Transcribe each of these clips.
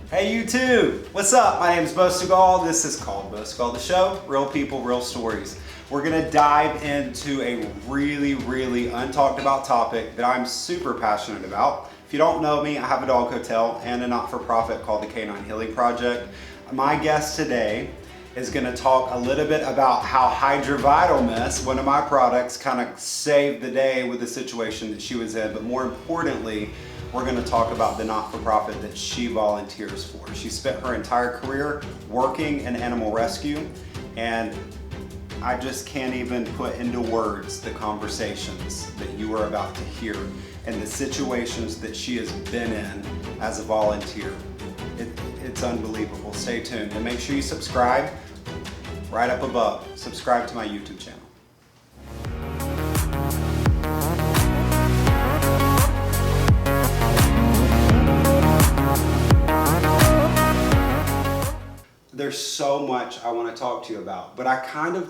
Hey YouTube! What's up? My name is Bo Segal. This is called Bo Segal The Show. Real people, real stories. We're gonna dive into a really untalked about topic that I'm super passionate about. If you don't know me, I have a dog hotel and a not-for-profit called the Canine Healing Project. My guest today is gonna talk a little bit about how Hydra Vital Mist, one of my products, kind of saved the day with the situation that she was in, but more importantly, we're going to talk about the not-for-profit that she volunteers for. She spent her entire career working in animal rescue, and I just can't even put into words the conversations that you are about to hear and the situations that she has been in as a volunteer. It's unbelievable. Stay tuned and make sure you subscribe right up above. Subscribe to my YouTube channel. There's so much I want to talk to you about, but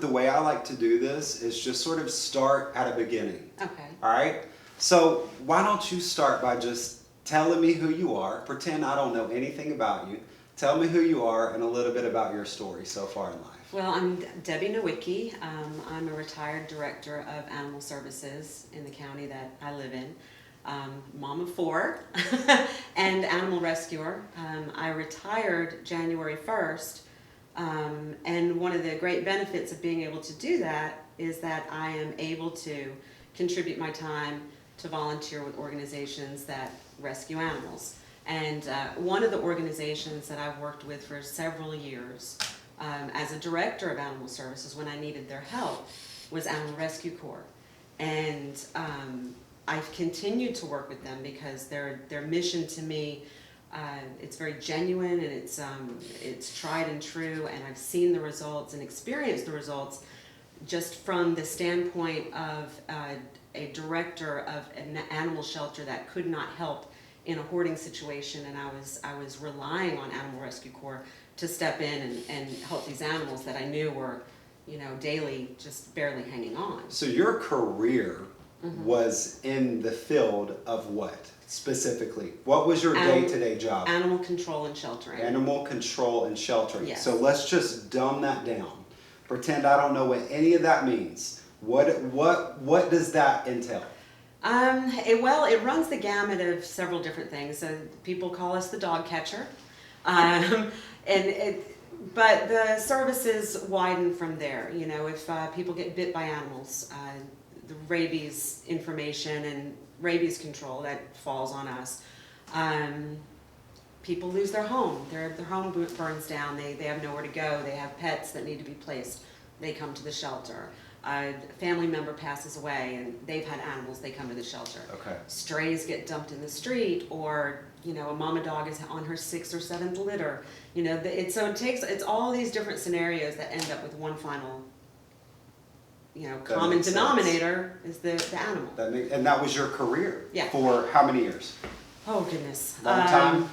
the way I like to do this is just sort of start at a beginning. Okay. All right? So why don't you start by just telling me who you are, pretend I don't know anything about you, tell me who you are and a little bit about your story so far in life. Well, I'm Debbie Nowicki. I'm a retired director of animal services in the county that I live in. Mom of four and animal rescuer. I retired January 1st, and one of the great benefits of being able to do that is that I am able to contribute my time to volunteer with organizations that rescue animals. And one of the organizations that I've worked with for several years as a director of animal services when I needed their help was Animal Rescue Corps. And I've continued to work with them because their mission to me, it's very genuine and it's tried and true, and I've seen the results and experienced the results just from the standpoint of a director of an animal shelter that could not help in a hoarding situation, and I was relying on Animal Rescue Corps to step in and help these animals that I knew were, daily just barely hanging on. So your career was in the field of what specifically? What was your day-to-day job? Animal control and sheltering. Animal control and sheltering. Yes. So let's just dumb that down. Pretend I don't know what any of that means. What does that entail? It runs the gamut of several different things. So people call us the dog catcher, but the services widen from there. If people get bit by animals, the rabies information and rabies control, that falls on us. People lose their home. Their home burns down. They have nowhere to go. They have pets that need to be placed. They come to the shelter. A family member passes away and they've had animals, they come to the shelter. Okay. Strays get dumped in the street, or a mama dog is on her 6th or 7th litter. It's all these different scenarios that end up with one final common denominator is the animal. And that was your career? Yeah. For how many years? Oh goodness. Long time?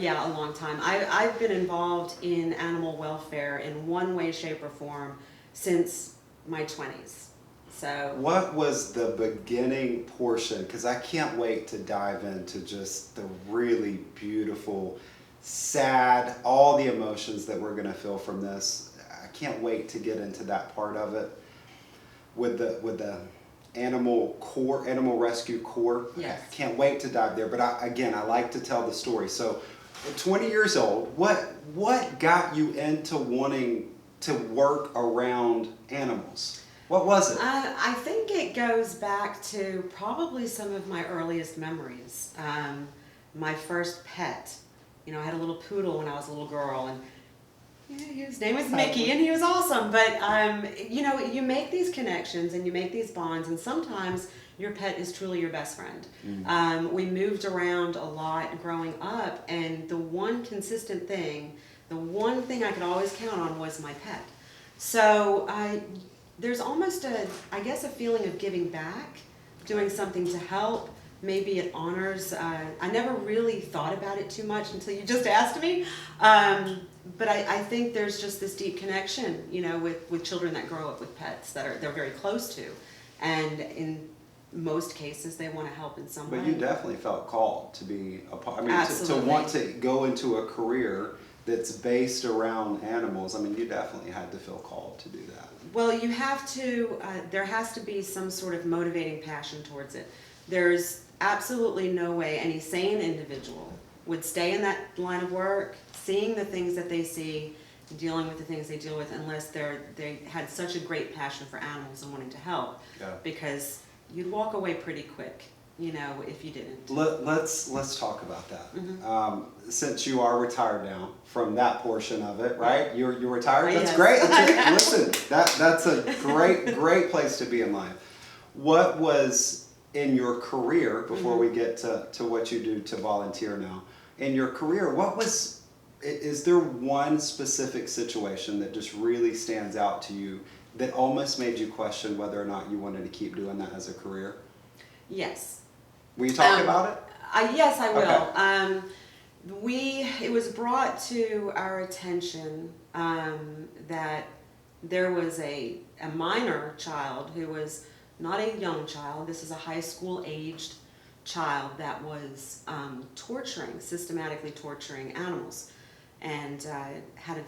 Yeah, a long time. I've been involved in animal welfare in one way, shape, or form since my 20s. So what was the beginning portion? Because I can't wait to dive into just the really beautiful, sad, all the emotions that we're going to feel from this. I can't wait to get into that part of it. With the animal rescue corps. Yes. I can't wait to dive there. But I like to tell the story. So at 20 years old, what got you into wanting to work around animals? What was it? I think it goes back to probably some of my earliest memories. My first pet. I had a little poodle when I was a little girl, and his name was Mickey, and he was awesome. But you make these connections and you make these bonds, and sometimes your pet is truly your best friend. We moved around a lot growing up, and the one consistent thing, the one thing I could always count on was my pet. So there's almost a feeling of giving back, doing something to help. Maybe it honors. I never really thought about it too much until you just asked me. But I think there's just this deep connection, with children that grow up with pets that they're very close to. And in most cases they want to help in some way. But you definitely felt called to be a part. I mean, to Absolutely. want to go into a career that's based around animals. I mean, you definitely had to feel called to do that. Well, you have to, there has to be some sort of motivating passion towards it. There's absolutely no way any sane individual would stay in that line of work, seeing the things that they see, dealing with the things they deal with, unless they had such a great passion for animals and wanting to help. Yeah. Because you'd walk away pretty quick, you know, if you didn't. Let's talk about that. Mm-hmm. Since you are retired now from that portion of it, right? You're retired. That's Yes. great. Listen, that's a great place to be in life. What was in your career before we get to what you do to volunteer now? In your career, is there one specific situation that just really stands out to you that almost made you question whether or not you wanted to keep doing that as a career? Yes. Will you talk about it? Yes, I will. Okay. It was brought to our attention that there was a minor child who was not a young child. This is a high school aged child that was systematically torturing animals, and had a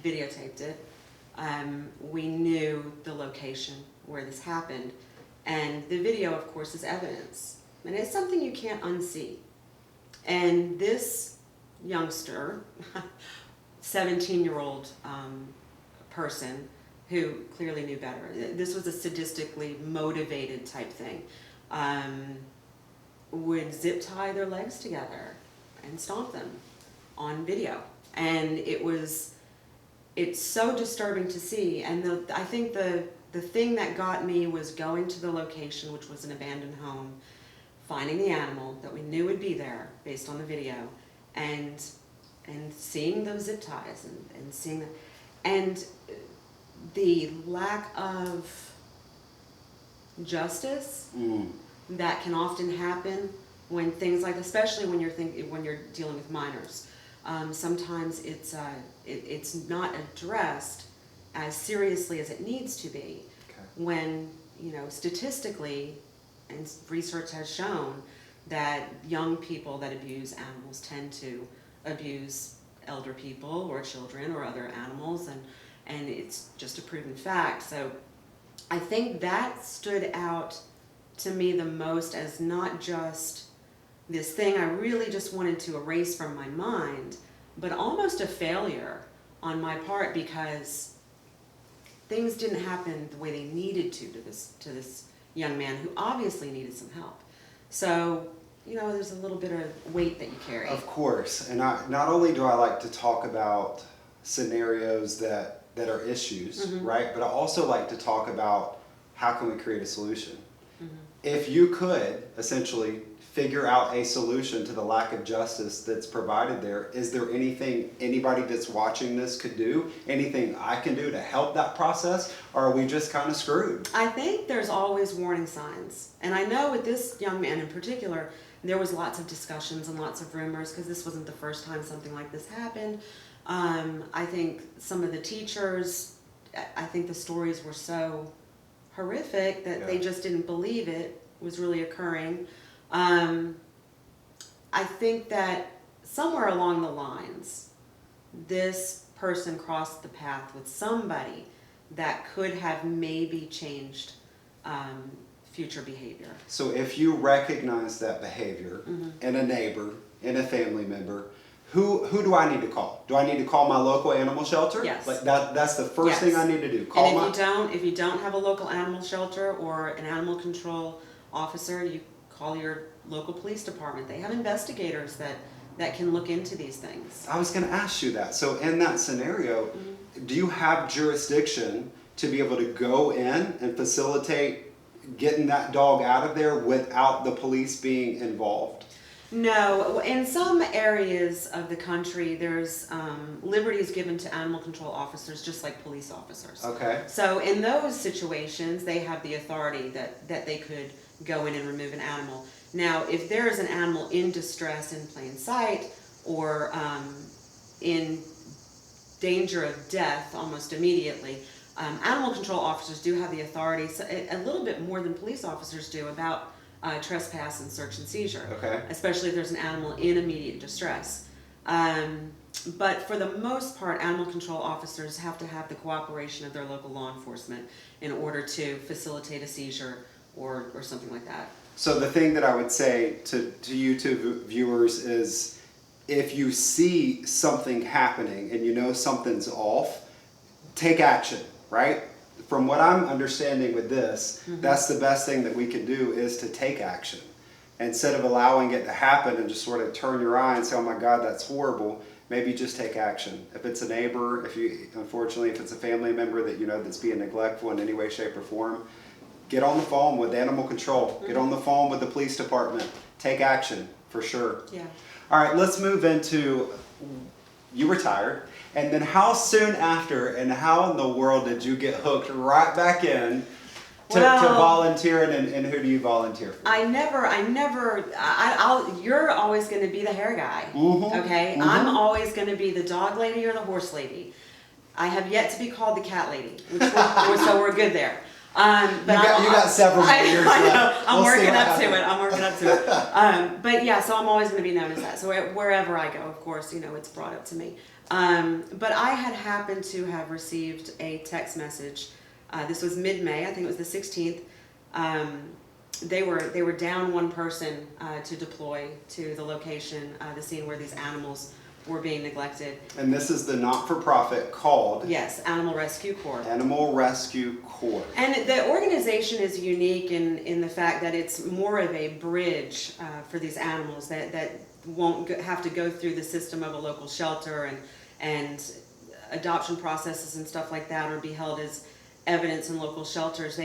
videotaped it. We knew the location where this happened, and the video, of course, is evidence, and it's something you can't unsee. And this youngster, 17-year-old person who clearly knew better, this was a sadistically motivated type thing, would zip tie their legs together and stomp them on video. And it's so disturbing to see. And I think the thing that got me was going to the location, which was an abandoned home, finding the animal that we knew would be there based on the video, and seeing those zip ties and seeing that, and the lack of justice that can often happen when things like, especially when you're dealing with minors. Sometimes it's not addressed as seriously as it needs to be. Okay. When, you know, statistically, and research has shown that young people that abuse animals tend to abuse elder people or children or other animals, and it's just a proven fact. So I think that stood out to me the most as not just this thing I really just wanted to erase from my mind, but almost a failure on my part, because things didn't happen the way they needed to this young man who obviously needed some help. So, you know, there's a little bit of weight that you carry. Of course, and not only do I like to talk about scenarios that are issues, right? But I also like to talk about how can we create a solution. If you could essentially figure out a solution to the lack of justice that's provided there, is there anything anybody that's watching this could do? Anything I can do to help that process? Or are we just kind of screwed? I think there's always warning signs. And I know with this young man in particular, there was lots of discussions and lots of rumors, because this wasn't the first time something like this happened. I think some of the teachers, I think the stories were so horrific that they just didn't believe it was really occurring. I think that somewhere along the lines, this person crossed the path with somebody that could have maybe changed future behavior. So if you recognize that behavior in a neighbor, in a family member, who do I need to call? Do I need to call my local animal shelter? Yes. Like that's the first thing I need to do. And if you don't have a local animal shelter or an animal control officer, you call your local police department. They have investigators that can look into these things. I was going to ask you that. So in that scenario, do you have jurisdiction to be able to go in and facilitate getting that dog out of there without the police being involved? No, in some areas of the country, there's liberties given to animal control officers just like police officers. Okay. So in those situations, they have the authority that they could go in and remove an animal. Now, if there is an animal in distress in plain sight, or in danger of death almost immediately, Animal control officers do have the authority, so a little bit more than police officers do, about trespass and search and seizure. Okay. Especially if there's an animal in immediate distress. But for the most part, animal control officers have to have the cooperation of their local law enforcement in order to facilitate a seizure or something like that. So the thing that I would say to YouTube viewers is, if you see something happening and you know something's off, take action, right? From what I'm understanding with this, that's the best thing that we can do, is to take action. Instead of allowing it to happen and just sort of turn your eye and say, oh my God, that's horrible, maybe just take action. If it's a neighbor, unfortunately, if it's a family member that you know that's being neglectful in any way, shape, or form, get on the phone with animal control. Get on the phone with the police department. Take action, for sure. Yeah. All right, let's move into, you retired, and then how soon after and how in the world did you get hooked right back in to volunteering, and who do you volunteer for? You're always going to be the hair guy, okay? I'm always going to be the dog lady or the horse lady. I have yet to be called the cat lady, so we're good there. But you got several years left. I'm working up to it. But yeah, so I'm always going to be known as that. So wherever I go, of course, it's brought up to me. But I had happened to have received a text message. This was mid-May, I think it was the 16th. They were down one person to deploy to the location, the scene where these animals were being neglected. And this is the not-for-profit called? Yes, Animal Rescue Corps. Animal Rescue Corps. And the organization is unique in the fact that it's more of a bridge for these animals that won't have to go through the system of a local shelter and adoption processes and stuff like that, or be held as evidence in local shelters.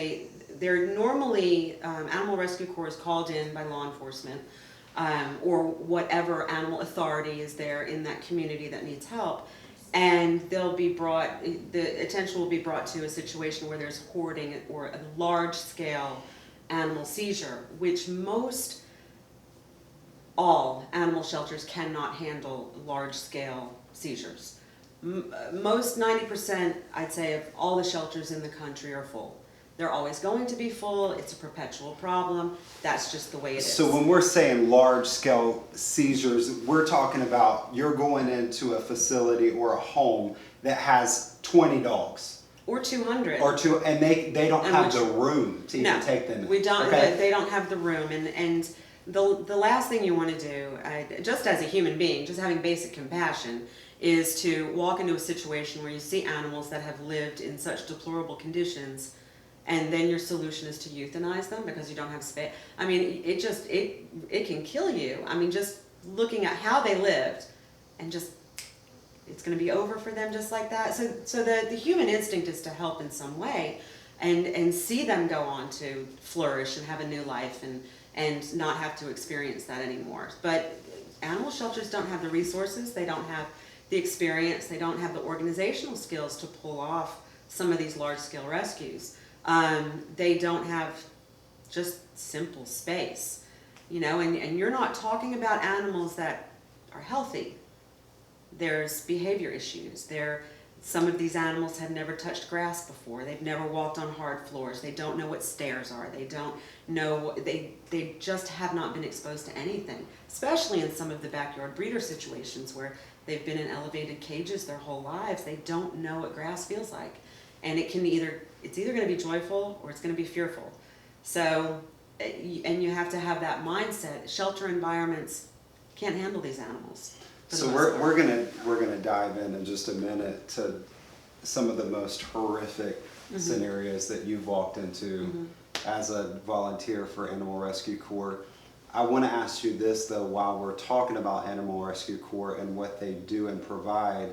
They're normally, Animal Rescue Corps is called in by law enforcement, or whatever animal authority is there in that community that needs help, and the attention will be brought to a situation where there's hoarding or a large-scale animal seizure, which all animal shelters cannot handle large-scale seizures. Most 90%, I'd say, of all the shelters in the country are full. They're always going to be full. It's a perpetual problem. That's just the way it is. So when we're saying large-scale seizures, we're talking about you're going into a facility or a home that has 20 dogs. Or 200. And they don't have the room to even take them in. We don't. Okay? They don't have the room, and the last thing you want to do, just as a human being, just having basic compassion, is to walk into a situation where you see animals that have lived in such deplorable conditions, and then your solution is to euthanize them because you don't have space. I mean, it can kill you. I mean, just looking at how they lived, and it's going to be over for them just like that. So the human instinct is to help in some way, and see them go on to flourish and have a new life and not have to experience that anymore. But animal shelters don't have the resources. They don't have the experience. They don't have the organizational skills to pull off some of these large-scale rescues. They don't have just simple space, and you're not talking about animals that are healthy. There's behavior issues. Some of these animals have never touched grass before. They've never walked on hard floors. They don't know what stairs are. They don't know, they just have not been exposed to anything, especially in some of the backyard breeder situations where they've been in elevated cages their whole lives. They don't know what grass feels like. And it's either going to be joyful or it's going to be fearful. So, and you have to have that mindset. Shelter environments can't handle these animals. So we're gonna dive in just a minute to some of the most horrific scenarios that you've walked into as a volunteer for Animal Rescue Corps. I want to ask you this though, while we're talking about Animal Rescue Corps and what they do and provide,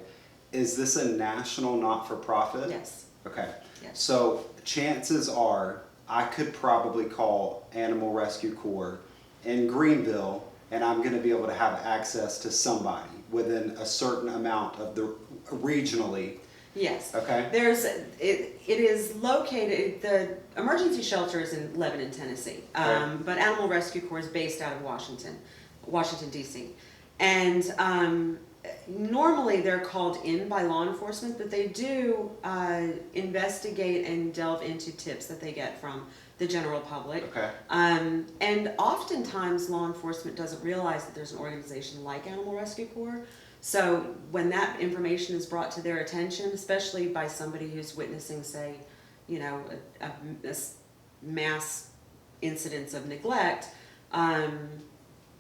is this a national not-for-profit? Yes. Okay. Yes. So chances are I could probably call Animal Rescue Corps in Greenville, and I'm going to be able to have access to somebody within a certain amount of the regionally. Yes. Okay. It is located, the emergency shelter is in Lebanon, Tennessee, but Animal Rescue Corps is based out of Washington, D.C. And normally they're called in by law enforcement, but they do investigate and delve into tips that they get from the general public. Okay. And oftentimes law enforcement doesn't realize that there's an organization like Animal Rescue Corps. So when that information is brought to their attention, especially by somebody who's witnessing, say, you know, a mass incidents of neglect,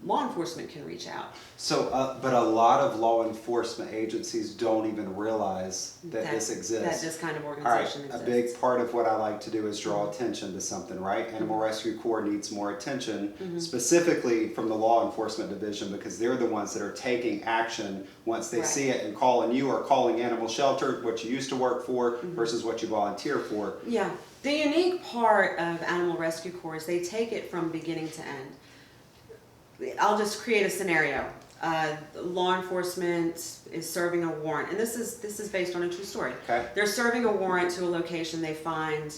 law enforcement can reach out. So, but a lot of law enforcement agencies don't even realize that this exists. That this kind of All right, organization a exists. big part of what I like to do is draw attention to something, right? Animal Rescue Corps needs more attention, specifically from the law enforcement division, because they're the ones that are taking action once they Right. see it and calling you or calling Animal Shelter, what you used to work for versus what you volunteer for. Yeah, the unique part of Animal Rescue Corps is they take it from beginning to end. I'll just create a scenario. Law enforcement is serving a warrant, and this is based on a true story. Okay. They're serving a warrant to a location. They find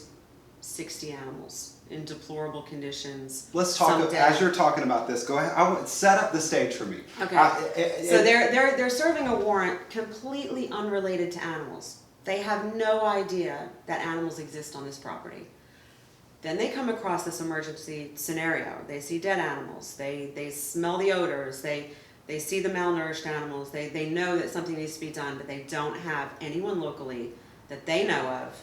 60 animals in deplorable conditions. Let's some talk, dead. as you're talking about this, go ahead, I want, set up the stage for me. Okay. So they're serving a warrant completely unrelated to animals. They have no idea that animals exist on this property. Then they come across this emergency scenario. They see dead animals. They smell the odors. They see the malnourished animals. They know that something needs to be done, but they don't have anyone locally that they know of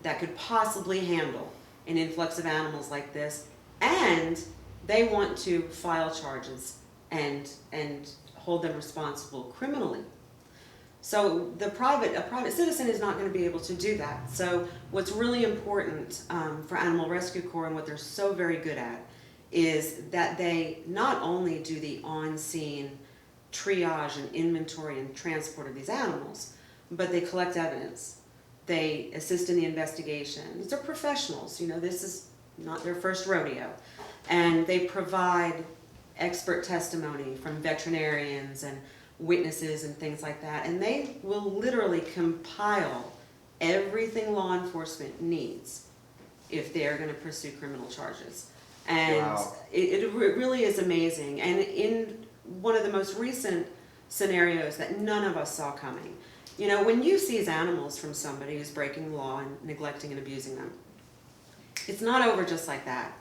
that could possibly handle an influx of animals like this. And they want to file charges and hold them responsible criminally. So a private citizen is not going to be able to do that. So what's really important for Animal Rescue Corps and what they're so very good at is that they not only do the on-scene triage and inventory and transport of these animals, but they collect evidence. They assist in the investigation. These are professionals. You know, this is not their first rodeo. And they provide expert testimony from veterinarians and witnesses and things like that, and they will literally compile everything law enforcement needs if they're going to pursue criminal charges. And Wow. it really is amazing. And in one of the most recent scenarios that none of us saw coming, you know, when you seize animals from somebody who's breaking the law and neglecting and abusing them, it's not over just like that.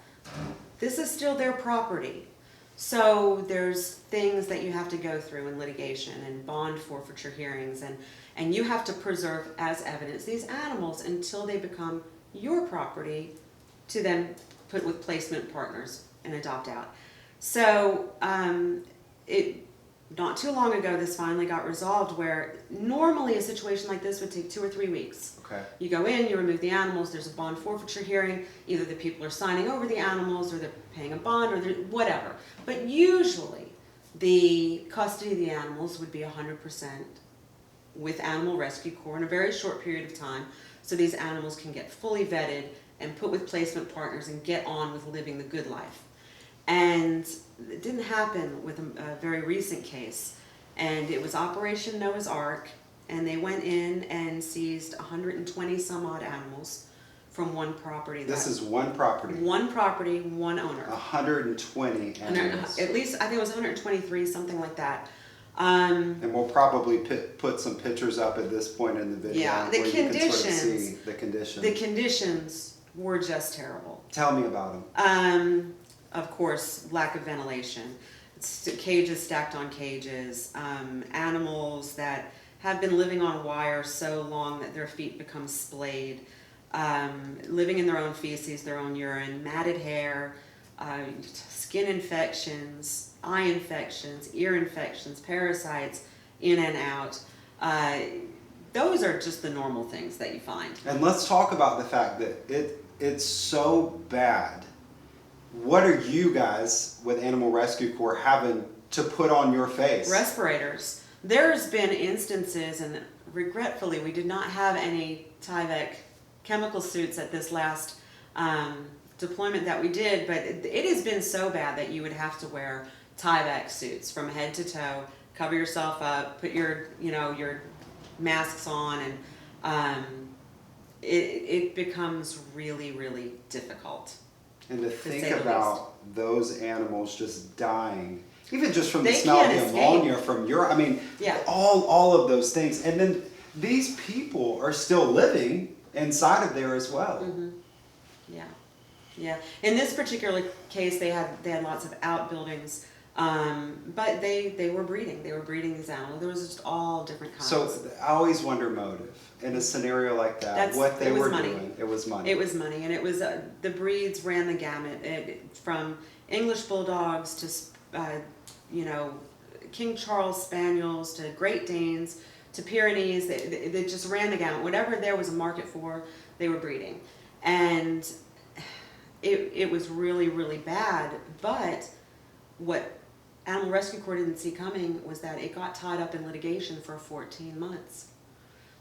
This is still their property. So there's things that you have to go through in litigation and bond forfeiture hearings, and you have to preserve as evidence these animals until they become your property to then put with placement partners and adopt out. So not too long ago, this finally got resolved, where normally a situation like this would take 2 or 3 weeks. Okay. You go in, you remove the animals, there's a bond forfeiture hearing, either the people are signing over the animals or they're paying a bond or whatever. But usually the custody of the animals would be 100% with Animal Rescue Corps in a very short period of time, so these animals can get fully vetted and put with placement partners and get on with living the good life. And it didn't happen with a very recent case, and it was Operation Noah's Ark, and they went in and seized 120 some odd animals from one property. This is one property. One property, one owner. 120 animals. At least, I think it was 123, something like that. And we'll probably put some pictures up at this point in the video. Yeah, the where you can sort of conditions- see the conditions. The conditions were just terrible. Tell me about them. Of course, lack of ventilation, cages stacked on cages, animals that have been living on wire so long that their feet become splayed, living in their own feces, their own urine, matted hair, skin infections, eye infections, ear infections, parasites, in and out. Those are just the normal things that you find. And let's talk about the fact that it's so bad. What are you guys with Animal Rescue Corps having to put on your face? Respirators. There's been instances, and regretfully we did not have any Tyvek chemical suits at this last deployment that we did, but it has been so bad that you would have to wear Tyvek suits from head to toe, cover yourself up, put your masks on, and it becomes really, really difficult. And to say think the about those animals just dying Even just from the They smell of can't the escape. ammonia from your, I mean, Yeah. all of those things. And then these people are still living inside of there as well. Mm-hmm. Yeah, yeah. In this particular case, they had lots of outbuildings, but they were breeding. They were breeding these animals. There was just all different kinds. So I always wonder motive in a scenario like that. What they it was were money. doing, it was money. It was money, and it was the breeds ran the gamut, from English bulldogs to King Charles Spaniels to Great Danes to Pyrenees. They just ran the gamut. Whatever there was a market for, they were breeding, and it was really, really bad. But what Animal Rescue Corps didn't see coming was that it got tied up in litigation for 14 months.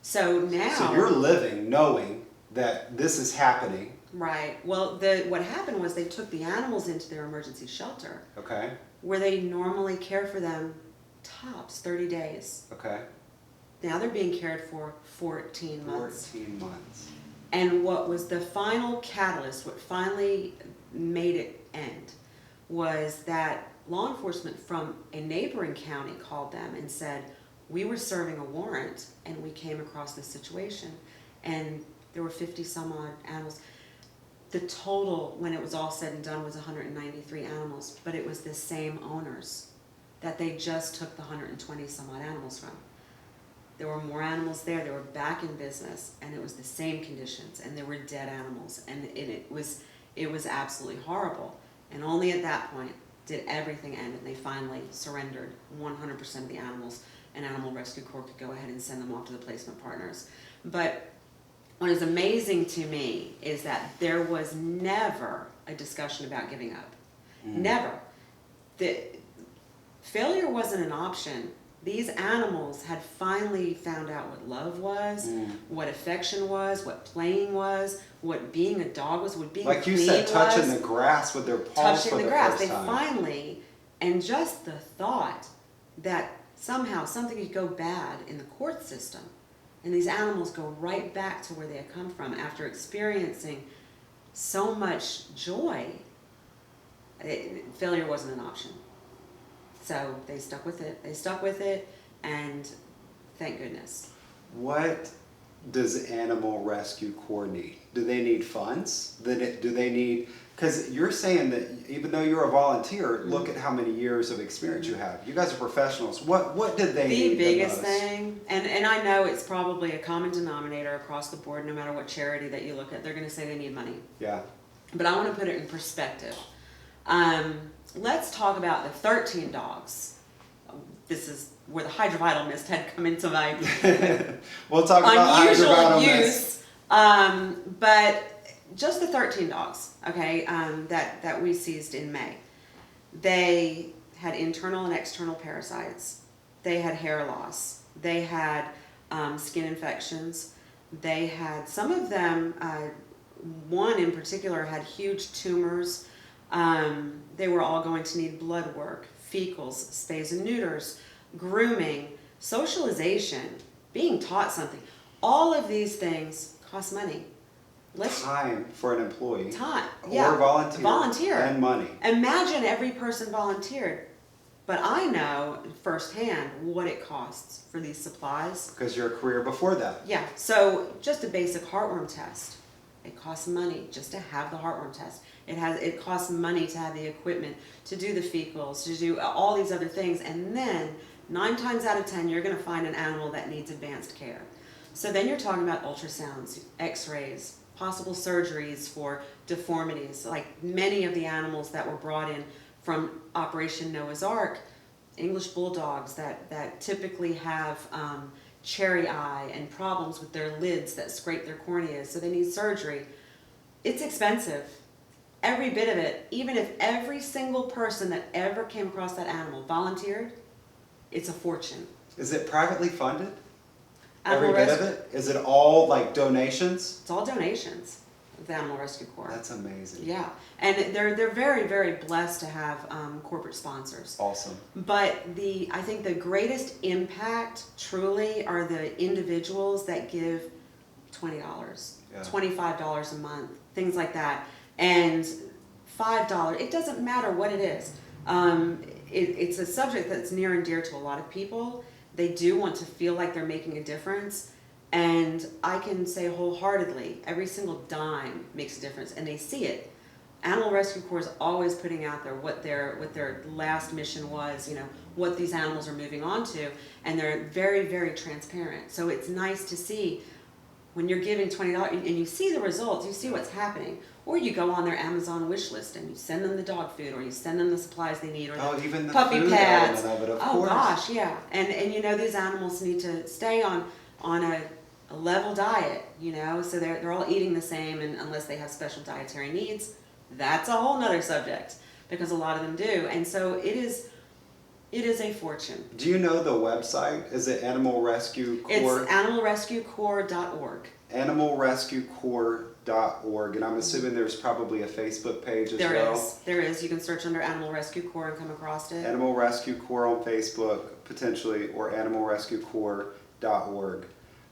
So now... So you're living knowing that this is happening. Right. Well, what happened was they took the animals into their emergency shelter, Okay. where they normally care for them tops 30 days. Okay. Now they're being cared for 14 months. 14 months. And what was the final catalyst, what finally made it end, was that law enforcement from a neighboring county called them and said, we were serving a warrant and we came across this situation, and there were 50 some odd animals. The total, when it was all said and done, was 193 animals, but it was the same owners that they just took the 120 some odd animals from. There were more animals there, they were back in business, and it was the same conditions, and there were dead animals, and it was absolutely horrible. And only at that point did everything end, and they finally surrendered 100% of the animals, and Animal Rescue Corps could go ahead and send them off to the placement partners. But what is amazing to me is that there was never a discussion about giving up. Never. Failure wasn't an option. These animals had finally found out what love was, what affection was, what playing was, what being a dog was, what being like you clean said, touching was. the grass with their paws Touching for the grass. first They time. finally, and just the thought that somehow something could go bad in the court system, and these animals go right back to where they had come from after experiencing so much joy. Failure wasn't an option. So they stuck with it. They stuck with it, and thank goodness. What does Animal Rescue Corps need? Do they need funds? Do they need, because you're saying that even though you're a volunteer, look at how many years of experience you have. You guys are professionals. What did they need The biggest the most? thing, and I know it's probably a common denominator across the board, no matter what charity that you look at, they're going to say they need money. Yeah. But I want to put it in perspective. Let's talk about the 13 dogs. This is where the hydrovital mist had come into my We'll talk about unusual hydrovital use. mist. But just the 13 dogs, okay, that we seized in May. They had internal and external parasites. They had hair loss. They had skin infections. They had, some of them, one in particular had huge tumors. They were all going to need blood work, fecals, spays and neuters, grooming, socialization, being taught something. All of these things cost money. Time for an employee. Time, Or yeah. volunteer. And money. Imagine every person volunteered. But I know firsthand what it costs for these supplies. Because your career before that. Yeah, so just a basic heartworm test. It costs money just to have the heartworm test. It costs money to have the equipment, to do the fecals, to do all these other things. And then 9 times out of 10, you're going to find an animal that needs advanced care. So then you're talking about ultrasounds, x-rays, possible surgeries for deformities. Like many of the animals that were brought in from Operation Noah's Ark, English bulldogs that typically have cherry eye and problems with their lids that scrape their corneas, so they need surgery. It's expensive. Every bit of it, even if every single person that ever came across that animal volunteered, it's a fortune. Is it privately funded? Animal Every bit of Rescue- it? Is it all like donations? It's all donations of the Animal Rescue Corps. That's amazing. Yeah, and they're very, very blessed to have corporate sponsors. Awesome. But I think the greatest impact truly are the individuals that give $20, Yeah. $25 a month, things like that, and $5. It doesn't matter what it is. It's a subject that's near and dear to a lot of people. They do want to feel like they're making a difference. And I can say wholeheartedly, every single dime makes a difference, and they see it. Animal Rescue Corps is always putting out there what their last mission was, what these animals are moving on to, and they're very, very transparent. So it's nice to see when you're giving $20 and you see the results, you see what's happening. Or you go on their Amazon wish list and you send them the dog food, or you send them the supplies they need, or even the puppy food pads. element of it, of oh course. gosh, yeah. And these animals need to stay on a level diet, so they're all eating the same, and unless they have special dietary needs, that's a whole nother subject, because a lot of them do. And so it is a fortune. Do you know the website? Is it Animal Rescue Corps? It's animalrescuecorps.org. Animalrescuecorps.org, and I'm assuming there's probably a Facebook page as well. There is. You can search under Animal Rescue Corps and come across it. Animal Rescue Corps on Facebook, potentially, or animalrescuecorps.org.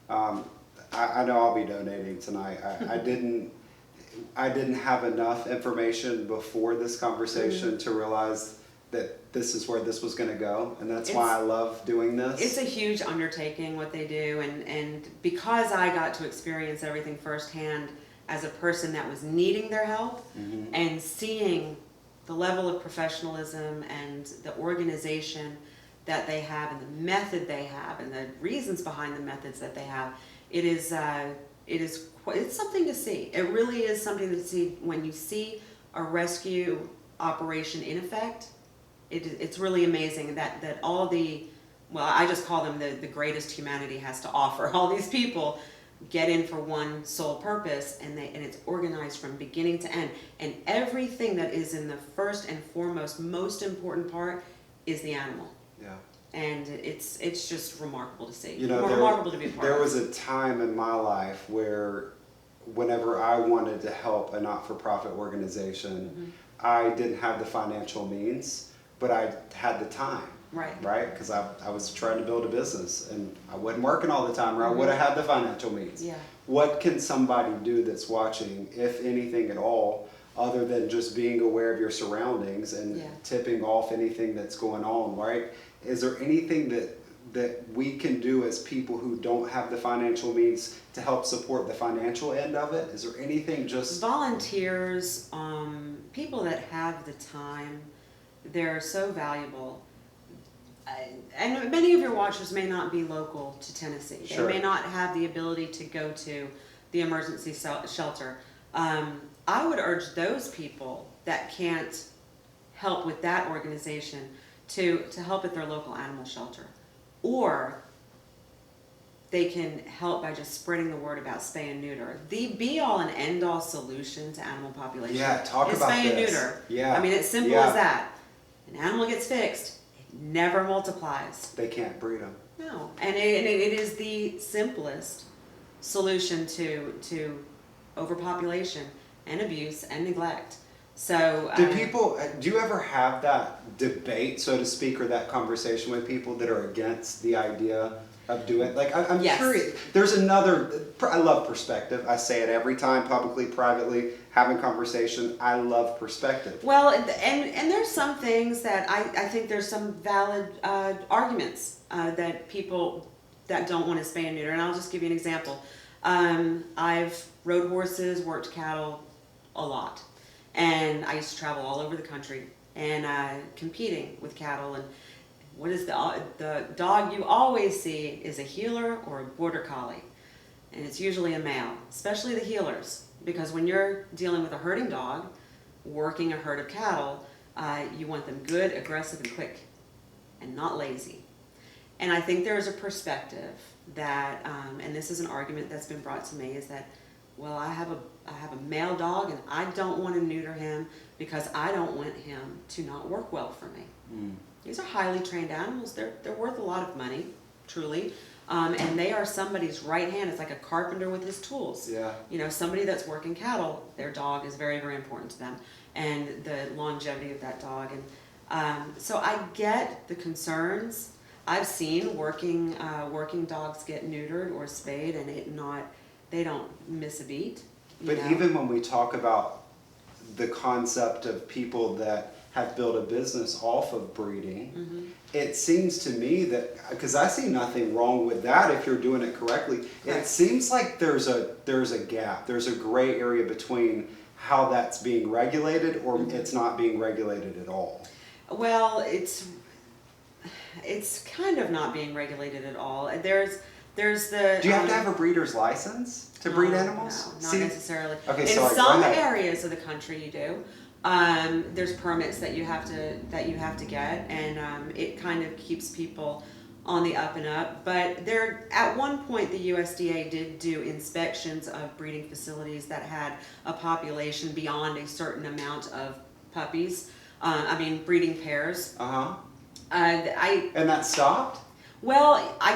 I know I'll be donating tonight. I didn't have enough information before this conversation to realize that this is where this was going to go, and that's why I love doing this. It's a huge undertaking what they do, and because I got to experience everything firsthand as a person that was needing their help, and seeing the level of professionalism and the organization that they have, and the method they have, and the reasons behind the methods that they have, it's something to see. It really is something to see when you see a rescue operation in effect. It's really amazing that all I just call them the greatest humanity has to offer. All these people get in for one sole purpose, and it's organized from beginning to end. And everything that is in the first and foremost, most important part is the animal. Yeah. And it's just remarkable to see. Remarkable to be a part of. There was a time in my life where whenever I wanted to help a not-for-profit organization, I didn't have the financial means, but I had the time. Right? Because I was trying to build a business, and I wasn't working all the time, or I would have had the financial means. Yeah. What can somebody do that's watching, if anything at all, other than just being aware of your surroundings and tipping off anything that's going on, right? Is there anything that we can do as people who don't have the financial means to help support the financial end of it? Is there anything just... Volunteers, people that have the time, they're so valuable. And many of your watchers may not be local to Tennessee. Sure. They may not have the ability to go to the emergency shelter. I would urge those people that can't help with that organization to help at their local animal shelter. Or they can help by just spreading the word about spay and neuter. The be-all and end-all solution to animal population is spay and neuter. Yeah. I mean, it's simple as that. An animal gets fixed, it never multiplies. They can't breed them. No, and it is the simplest solution to overpopulation and abuse and neglect. So do you ever have that debate, so to speak, or that conversation with people that are against the idea of doing, like, I'm curious. There's I love perspective. I say it every time, publicly, privately, having conversation. I love perspective. Well, and there's some things that I think there's some valid arguments that people that don't want to spay and neuter. And I'll just give you an example. I've rode horses, worked cattle a lot. And I used to travel all over the country and competing with cattle. And what is the dog you always see is a heeler or a border collie. And it's usually a male, especially the heelers. Because when you're dealing with a herding dog, working a herd of cattle, you want them good, aggressive, and quick, and not lazy. And I think there's a perspective that, and this is an argument that's been brought to me, is that, well, I have a male dog and I don't want to neuter him because I don't want him to not work well for me. These are highly trained animals. They're worth a lot of money, truly. And they are somebody's right hand. It's like a carpenter with his tools. Yeah. Somebody that's working cattle, their dog is very, very important to them, and the longevity of that dog. And so I get the concerns. I've seen working dogs get neutered or spayed, and they don't miss a beat. But even when we talk about the concept of people that have built a business off of breeding, Mm-hmm. it seems to me that, because I see nothing wrong with that if you're doing it correctly. It Correct. seems like there's a gap, there's a gray area between how that's being regulated or it's not being regulated at all. Well, it's kind of not being regulated at all. There's the. Do you have to have a breeder's license to breed animals? No, not See, necessarily. Okay, In sorry, go some ahead. areas of the country, you do. There's permits that you have to get, and it kind of keeps people on the up and up. But there, at one point, the USDA did do inspections of breeding facilities that had a population beyond a certain amount of puppies. Breeding pairs. Uh-huh. I And that stopped? Well, I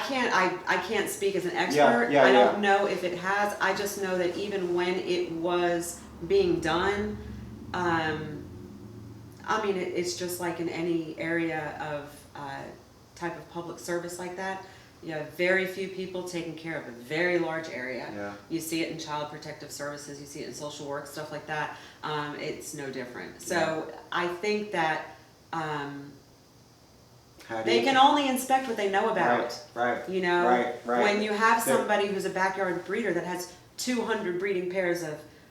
can't speak as an expert. Yeah, I don't yeah. know if it has. I just know that even when it was being done, it's just like in any area of type of public service like that. You have very few people taking care of a very large area. Yeah. You see it in child protective services, you see it in social work, stuff like that. It's no different. So Yeah. I think that How do they you- can only inspect what they know about. Right. You know, Right. when you have There- somebody who's a backyard breeder that has 200 breeding pairs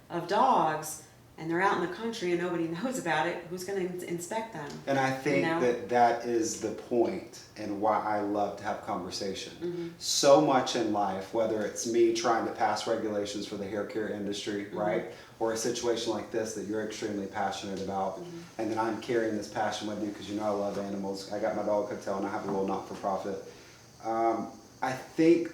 of dogs, and they're out in the country and nobody knows about it, who's going to inspect them? And I think You know? that is the point and why I love to have conversation. Mm-hmm. So much in life, whether it's me trying to pass regulations for the hair care industry, Mm-hmm. right? Or a situation like this that you're extremely passionate about, Mm-hmm. and then I'm carrying this passion with you because you know I love animals. I got my dog hotel and I have a little not-for-profit. I think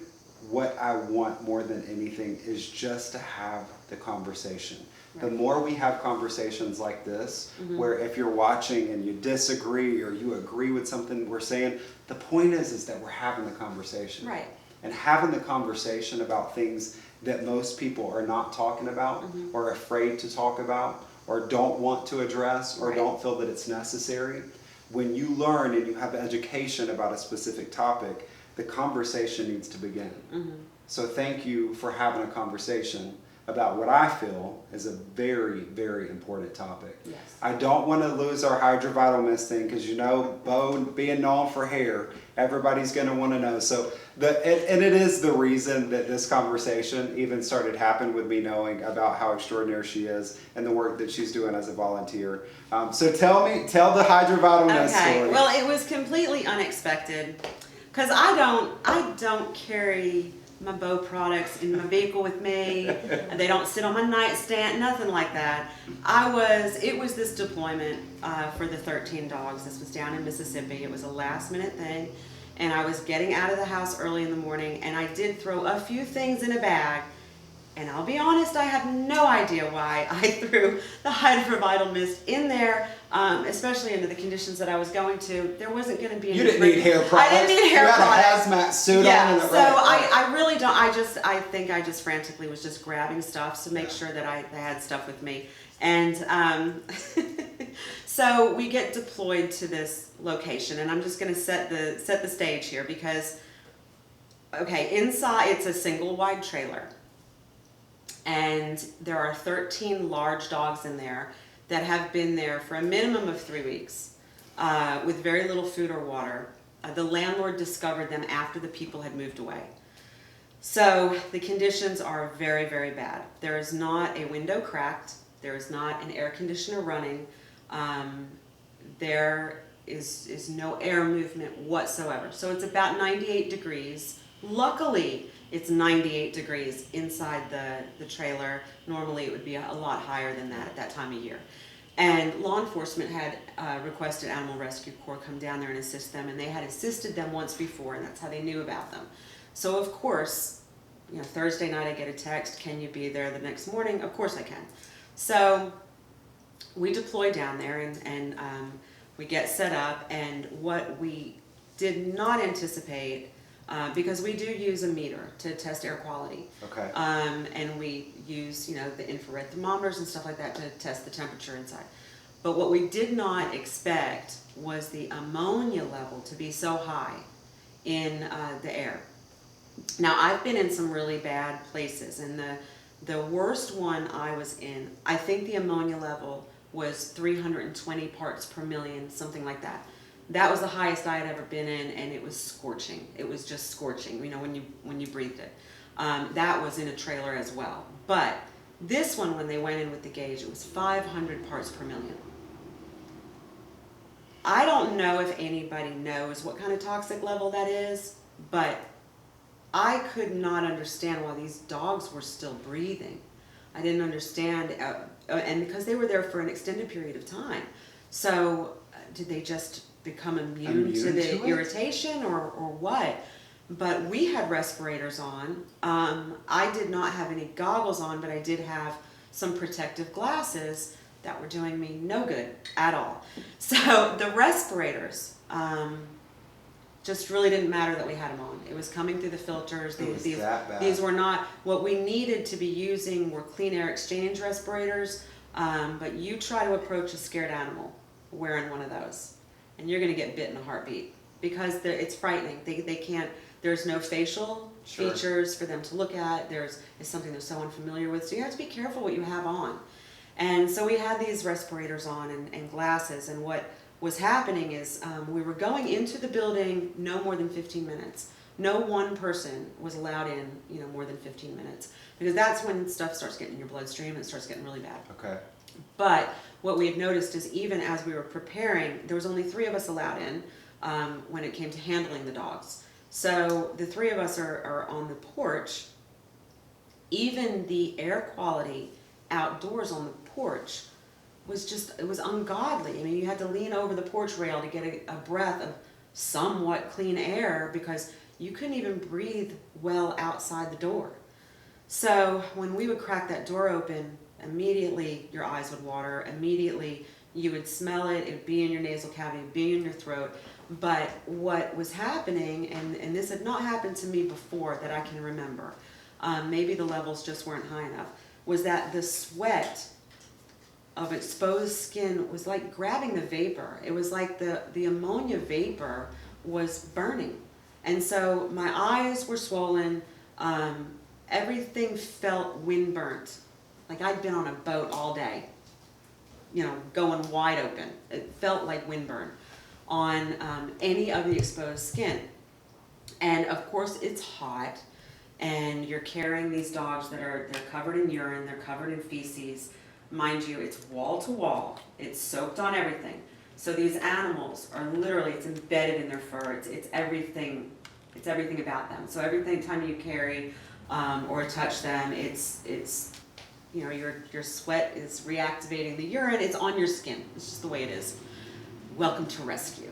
what I want more than anything is just to have the conversation. The Right. more we have conversations like this, Mm-hmm. where if you're watching and you disagree or you agree with something we're saying, the point is that we're having the conversation. Right. And having the conversation about things that most people are not talking about Mm-hmm. or afraid to talk about or don't want to address or Right. don't feel that it's necessary. When you learn and you have education about a specific topic, the conversation needs to begin. Mm-hmm. So thank you for having a conversation about what I feel is a very, very important topic. Yes. I don't want to lose our Hydrovital Mist thing because you know, Bo being known for hair, everybody's going to want to know. So and it is the reason that this conversation even started happening with me knowing about how extraordinary she is and the work that she's doing as a volunteer. So tell the Hydrovital Mist Okay. story. Well, it was completely unexpected because I don't carry my Bow products in my vehicle with me. They don't sit on my nightstand, nothing like that. It was this deployment for the 13 dogs. This was down in Mississippi. It was a last minute thing. And I was getting out of the house early in the morning and I did throw a few things in a bag. And I'll be honest, I had no idea why I threw the Hydrovital Mist in there, especially under the conditions that I was going to. There wasn't going to be any. You didn't need hair products. I didn't need hair you products. had a hazmat suit Yeah, on. so I really don't. I think I just frantically was just grabbing stuff to make sure that I had stuff with me. And so we get deployed to this location, and I'm just going to set the stage here because, okay, inside it's a single wide trailer. And there are 13 large dogs in there that have been there for a minimum of 3 weeks with very little food or water. The landlord discovered them after the people had moved away. So the conditions are very, very bad. There is not a window cracked. There is not an air conditioner running. There is no air movement whatsoever. So it's about 98 degrees. Luckily, it's 98 degrees inside the trailer. Normally it would be a lot higher than that at that time of year. And law enforcement had requested Animal Rescue Corps come down there and assist them, and they had assisted them once before, and that's how they knew about them. So of course, Thursday night I get a text, can you be there the next morning? Of course I can. So we deploy down there and we get set up, and what we did not anticipate, because we do use a meter to test air quality. Okay. And we use, the infrared thermometers and stuff like that to test the temperature inside. But what we did not expect was the ammonia level to be so high in the air. Now, I've been in some really bad places, and the worst one I was in, I think the ammonia level was 320 parts per million, something like that. That was the highest I had ever been in, and it was scorching. It was just scorching, you know, when you breathed it. That was in a trailer as well. But this one, when they went in with the gauge, it was 500 parts per million. I don't know if anybody knows what kind of toxic level that is, but I could not understand why these dogs were still breathing. I didn't understand, and because they were there for an extended period of time. So did they just become immune to the irritation or what? But we had respirators on. I did not have any goggles on, but I did have some protective glasses that were doing me no good at all. So the respirators just really didn't matter that we had them on. It was coming through the filters. These were not, what we needed to be using were clean air exchange respirators, but you try to approach a scared animal wearing one of those, and you're gonna get bit in a heartbeat because it's frightening. They can't, there's no facial features for them to look at. It's something they're so unfamiliar with, so you have to be careful what you have on. And so we had these respirators on and glasses, and what was happening is we were going into the building no more than 15 minutes. No one person was allowed in, you know, more than 15 minutes, because that's when stuff starts getting in your bloodstream and it starts getting really bad. Okay. But what we had noticed is even as we were preparing, there was only 3 of us allowed in when it came to handling the dogs. So the 3 of us are on the porch. Even the air quality outdoors on the porch was just, it was ungodly. I mean, you had to lean over the porch rail to get a breath of somewhat clean air because you couldn't even breathe well outside the door. So when we would crack that door open, immediately your eyes would water, immediately you would smell it, it would be in your nasal cavity, it would be in your throat. But what was happening, and this had not happened to me before that I can remember, maybe the levels just weren't high enough, was that the sweat of exposed skin was like grabbing the vapor. It was like the ammonia vapor was burning. And so my eyes were swollen, everything felt wind burnt. Like I'd been on a boat all day, you know, going wide open. It felt like windburn on any of the exposed skin. And of course it's hot, and you're carrying these dogs they're covered in urine, they're covered in feces. Mind you, it's wall to wall, it's soaked on everything. So these animals are literally, it's embedded in their fur, it's everything about them. So every time you carry or touch them, it's you know, your sweat is reactivating the urine, it's on your skin. It's just the way it is. Welcome to rescue.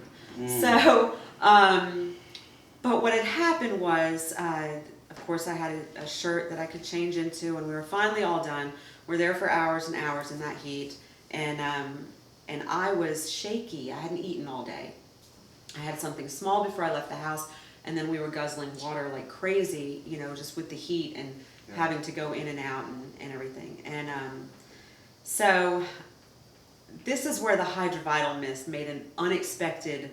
So, but what had happened was, of course I had a shirt that I could change into, and we were finally all done. We're there for hours and hours in that heat, and I was shaky. I hadn't eaten all day. I had something small before I left the house, and then we were guzzling water like crazy, you know, just with the heat and having to go in and out and everything. And so this is where the Hydrovital mist made an unexpected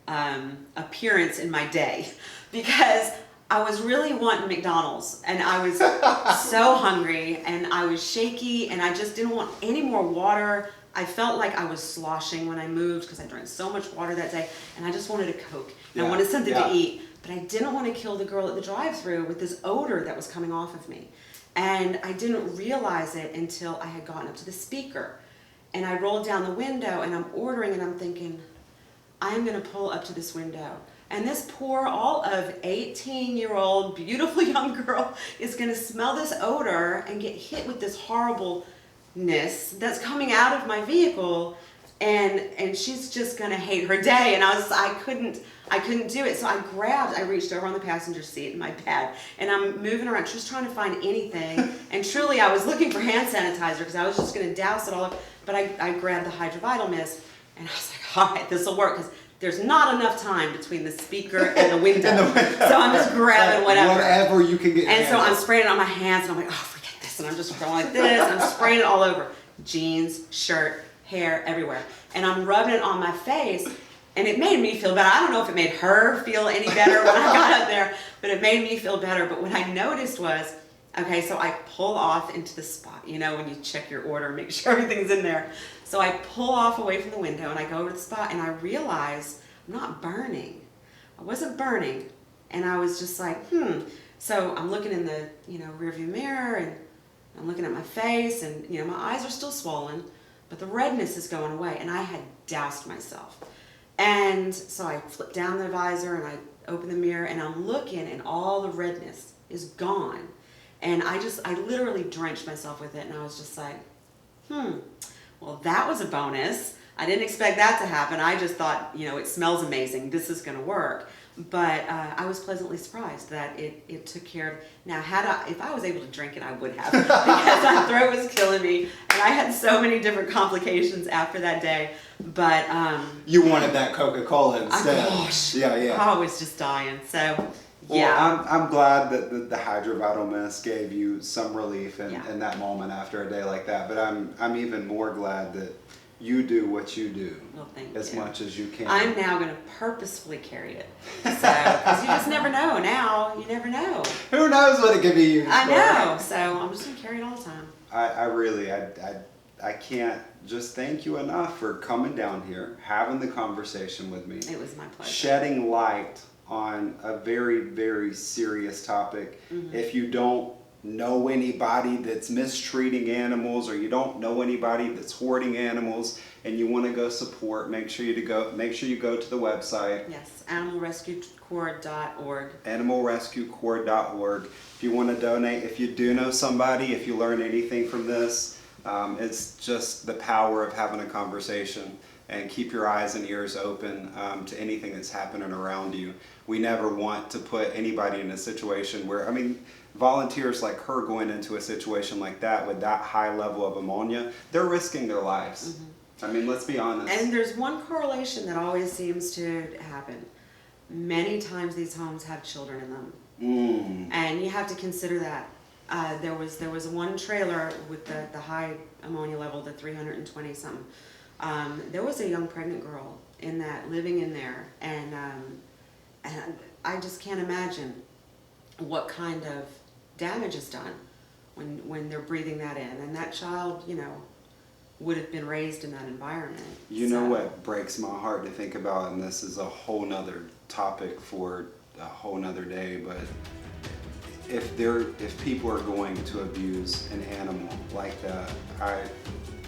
appearance in my day, because I was really wanting McDonald's, and I was so hungry, and I was shaky, and I just didn't want any more water. I felt like I was sloshing when I moved because I drank so much water that day, and I just wanted a Coke, and I wanted something to eat, but I didn't want to kill the girl at the drive-thru with this odor that was coming off of me. And I didn't realize it until I had gotten up to the speaker, and I rolled down the window, and I'm ordering, and I'm thinking, I'm going to pull up to this window. And this poor, all of 18-year-old, beautiful young girl is going to smell this odor and get hit with this horribleness that's coming out of my vehicle, and she's just going to hate her day. And I couldn't do it. So I reached over on the passenger seat in my bed, and I'm moving around just trying to find anything. And truly, I was looking for hand sanitizer because I was just going to douse it all up. But I grabbed the Hydrovital mist, and I was like, all right, this will work, because there's not enough time between the speaker and the window. So I'm just grabbing whatever you can get. And so I'm spraying it on my hands, and I'm like, oh, forget this. And I'm just going like this. I'm spraying it all over. Jeans, shirt, hair, everywhere. And I'm rubbing it on my face, and it made me feel better. I don't know if it made her feel any better when I got up there, but it made me feel better. But what I noticed was Okay, so I pull off into the spot, you know, when you check your order, make sure everything's in there. So I pull off away from the window and I go over to the spot and I realize I'm not burning. I wasn't burning. And I was just like, So I'm looking in the, rearview mirror and I'm looking at my face and, my eyes are still swollen, but the redness is going away and I had doused myself. And so I flip down the visor and I open the mirror and I'm looking and all the redness is gone. And I literally drenched myself with it and I was just like, well, that was a bonus. I didn't expect that to happen. I just thought, it smells amazing. This is going to work. But I was pleasantly surprised that it took care of. Now, if I was able to drink it, I would have, because my throat was killing me, and I had so many different complications after that day. But you wanted that Coca-Cola instead. Gosh, yeah. I was just dying. So well, yeah, I'm glad that the Hydrovital Mist gave you some relief in that moment after a day like that. But I'm even more glad that you do what you do as much as you can. I'm now going to purposefully carry it. So, because you just never know. Now, you never know. Who knows what it could be used for? I know. So I'm just going to carry it all the time. I can't just thank you enough for coming down here, having the conversation with me. It was my pleasure. Shedding light on a very, very serious topic. Mm-hmm. If you don't know anybody that's mistreating animals, or you don't know anybody that's hoarding animals and you want to go support, make sure you go to the website. Yes, animalrescuecorps.org. animalrescuecorps.org. If you want to donate, if you do know somebody, if you learn anything from this, it's just the power of having a conversation. And keep your eyes and ears open to anything that's happening around you. We never want to put anybody in a situation where, volunteers like her going into a situation like that with that high level of ammonia, they're risking their lives. Mm-hmm. Let's be honest. And there's one correlation that always seems to happen. Many times these homes have children in them. And you have to consider that. There was one trailer with the high ammonia level, the 320 something. There was a young pregnant girl living in there, and I just can't imagine what kind of damage is done when they're breathing that in, and that child, would have been raised in that environment. You know what breaks my heart to think about, and this is a whole nother topic for a whole nother day, but if people are going to abuse an animal like that,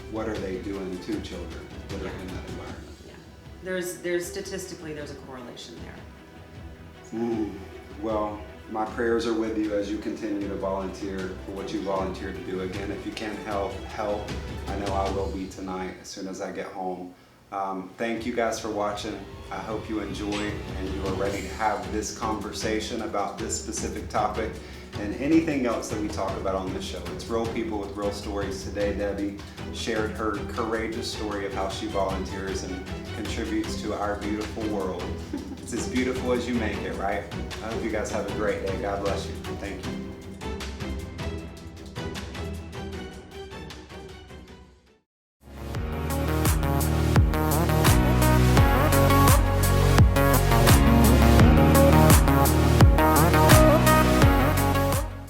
what are they doing to children that are in that environment? Yeah, there's statistically there's a correlation there. Well, my prayers are with you as you continue to volunteer for what you volunteer to do. Again, if you can help. I know I will be tonight as soon as I get home. Thank you guys for watching. I hope you enjoyed and you are ready to have this conversation about this specific topic and anything else that we talk about on this show. It's real people with real stories. Today, Debbie shared her courageous story of how she volunteers and contributes to our beautiful world. It's as beautiful as you make it, right? I hope you guys have a great day. God bless you. Thank you.